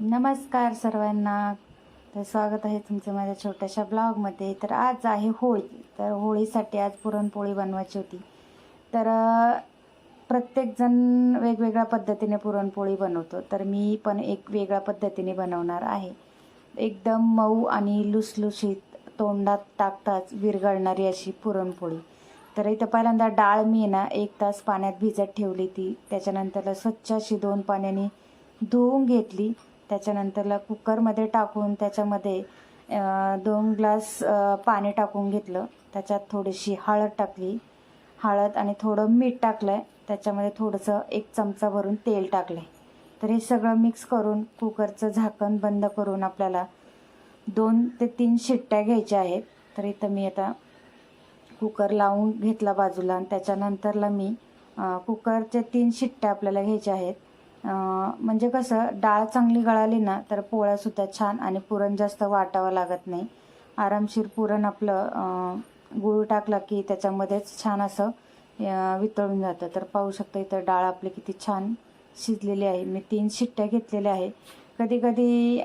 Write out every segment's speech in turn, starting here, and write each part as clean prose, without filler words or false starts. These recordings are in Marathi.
नमस्कार सर्वांना. तर स्वागत आहे तुमचं माझ्या छोट्याशा ब्लॉगमध्ये. तर आज आहे होळी. तर होळीसाठी आज पुरणपोळी बनवायची होती. तर प्रत्येकजण वेगवेगळ्या पद्धतीने पुरणपोळी बनवतो. तर मी पण एक वेगळ्या पद्धतीने बनवणार आहे. एकदम मऊ आणि लुसलुशीत, तोंडात टाकताच विरघळणारी अशी पुरणपोळी. तर इथं पहिल्यांदा डाळ मी ना 1 तास पाण्यात भिजत ठेवली ती. त्याच्यानंतर स्वच्छ अशी 2 पाण्याने धुवून घेतली. त्याच्यानंतरला कुकरमध्ये टाकून त्याच्यामध्ये 2 ग्लास पाणी टाकून घेतलं. त्याच्यात थोडीशी हळद टाकली. हळद आणि थोडं मीठ टाकलं आहे. त्याच्यामध्ये थोडंसं 1 चमचा भरून तेल टाकलं आहे. तर हे सगळं मिक्स करून कुकरचं झाकण बंद करून आपल्याला 2 ते 3 शिट्ट्या घ्यायच्या आहेत. तर इथं मी आता कुकर लावून घेतला बाजूला आणि त्याच्यानंतरला मी कुकरचे 3 शिट्ट्या आपल्याला घ्यायच्या आहेत. म्हणजे कसं डाळ चांगली गळाली ना तर पोळ्यासुद्धा छान आणि पुरण जास्त वाटावं लागत नाही. आरामशीर पुरण आपलं गूळ टाकला की त्याच्यामध्येच छान असं वितळून जातं. तर पाहू शकता इथं डाळ आपली किती छान शिजलेली आहे. मी 3 शिट्ट्या घेतलेल्या आहे. कधी कधी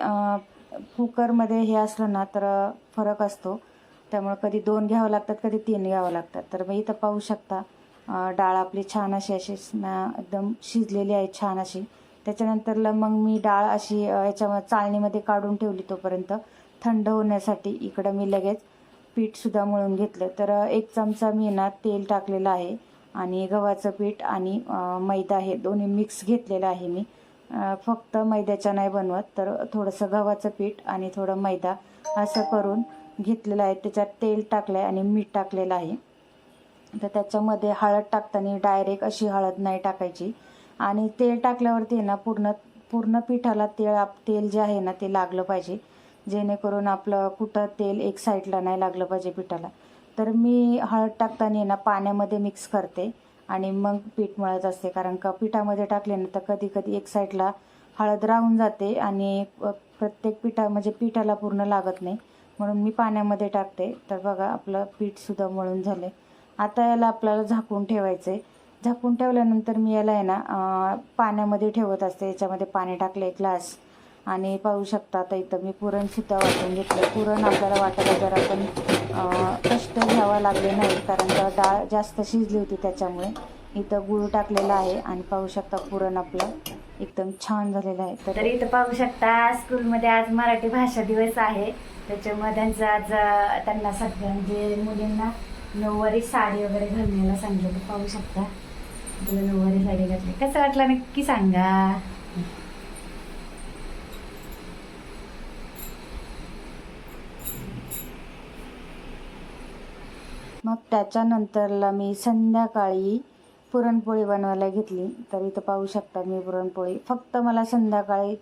कुकरमध्ये हे असलं ना तर फरक असतो. त्यामुळे कधी 2 घ्यावं लागतात, कधी 3 घ्यावं लागतात. तर मग इथं पाहू शकता डाळ आपली छान अशी एकदम शिजलेली आहे छान अशी. त्याच्यानंतरला मग मी डाळ अशी याच्यामध्ये चाळणीमध्ये काढून ठेवली तोपर्यंत थंड होण्यासाठी. इकडं मी लगेच पीठसुद्धा मळून घेतलं. तर 1 चमचा मी ना तेल टाकलेलं आहे आणि गव्हाचं पीठ आणि मैदा हे दोन्ही मिक्स घेतलेलं आहे मी. फक्त मैद्याच्या नाही बनवत, तर थोडंसं गव्हाचं पीठ आणि थोडं मैदा असं करून घेतलेलं आहे. त्याच्यात तेल टाकलं आहे आणि मीठ टाकलेलं आहे. तर त्याच्यामध्ये हळद टाकताना डायरेक्ट अशी हळद नाही टाकायची आणि तेल टाकल्यावरती ना पूर्ण पिठाला तेल जे आहे ना ते लागलं पाहिजे, जेणेकरून आपलं कुठं तेल एक साईडला नाही लागलं पाहिजे पिठाला. तर मी हळद टाकताना ना पाण्यामध्ये मिक्स करते आणि मग पीठ मळत असते. कारण का पिठामध्ये टाकले ना तर कधी कधी एक साईडला हळद राहून जाते आणि प्रत्येक पिठाला पूर्ण लागत नाही, म्हणून मी पाण्यामध्ये टाकते. तर बघा आपलं पीठसुद्धा मळून झालं. आता याला आपल्याला झाकून ठेवायचं आहे. झाकून ठेवल्यानंतर मी याला आहे ना पाण्यामध्ये ठेवत असते. याच्यामध्ये पाणी टाकलं 1 ग्लास आणि पाहू शकता आता इथं मी पुरणसुद्धा वाटून घेतलं. पुरण आपल्याला वाटायला जरा पण कष्ट घ्यावं लागले नाही, कारण का डाळ जास्त शिजली होती त्याच्यामुळे. इथं गूळ टाकलेला आहे आणि पाहू शकता पुरण आपलं एकदम छान झालेलं आहे. तर इथं पाहू शकता स्कूलमध्ये आज मराठी भाषा दिवस आहे. त्याच्यामुळे त्यांचं आज त्यांना सगळ्या म्हणजे मुलींना नऊवारी साडी वगैरे घालण्याला सांगितलं. तर पाहू शकता तुला नऊवारी साडी घातली. कसं वाटलं नक्की सांगा. मग त्याच्यानंतरला मी संध्याकाळी पुरणपोळी बनवायला घेतली. तर इथं पाहू शकता मी पुरणपोळी फक्त मला संध्याकाळी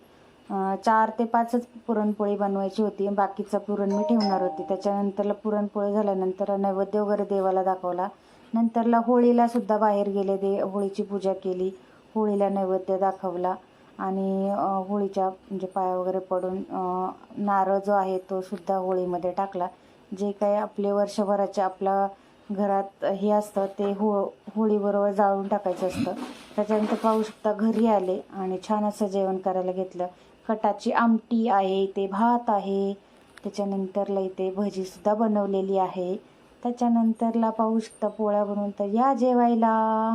4 ते 5च पुरणपोळी बनवायची होती. बाकीचं पुरण मी ठेवणार होती. त्याच्यानंतरला पुरणपोळी झाल्यानंतर नैवेद्य वगैरे देवाला दाखवला. नंतरला होळीला सुद्धा बाहेर गेले, होळीची पूजा केली, होळीला नैवेद्य दाखवला आणि होळीच्या म्हणजे पाया वगैरे पडून नारळ जो आहे तो सुद्धा होळीमध्ये टाकला. जे काही आपले वर्षभराचे आपल्या घरात हे असतं ते होळीबरोबर जाळून टाकायचं असतं. त्याच्यानंतर पाहू शकता घरी आले आणि छान असं जेवण करायला घेतलं. कटाची आमटी आहे, इथे भात आहे, त्याच्यानंतरला इथे भजीसुद्धा बनवलेली आहे. त्याच्यानंतरला पाहू शकता पोळ्या बनवून. तर या जेवायला.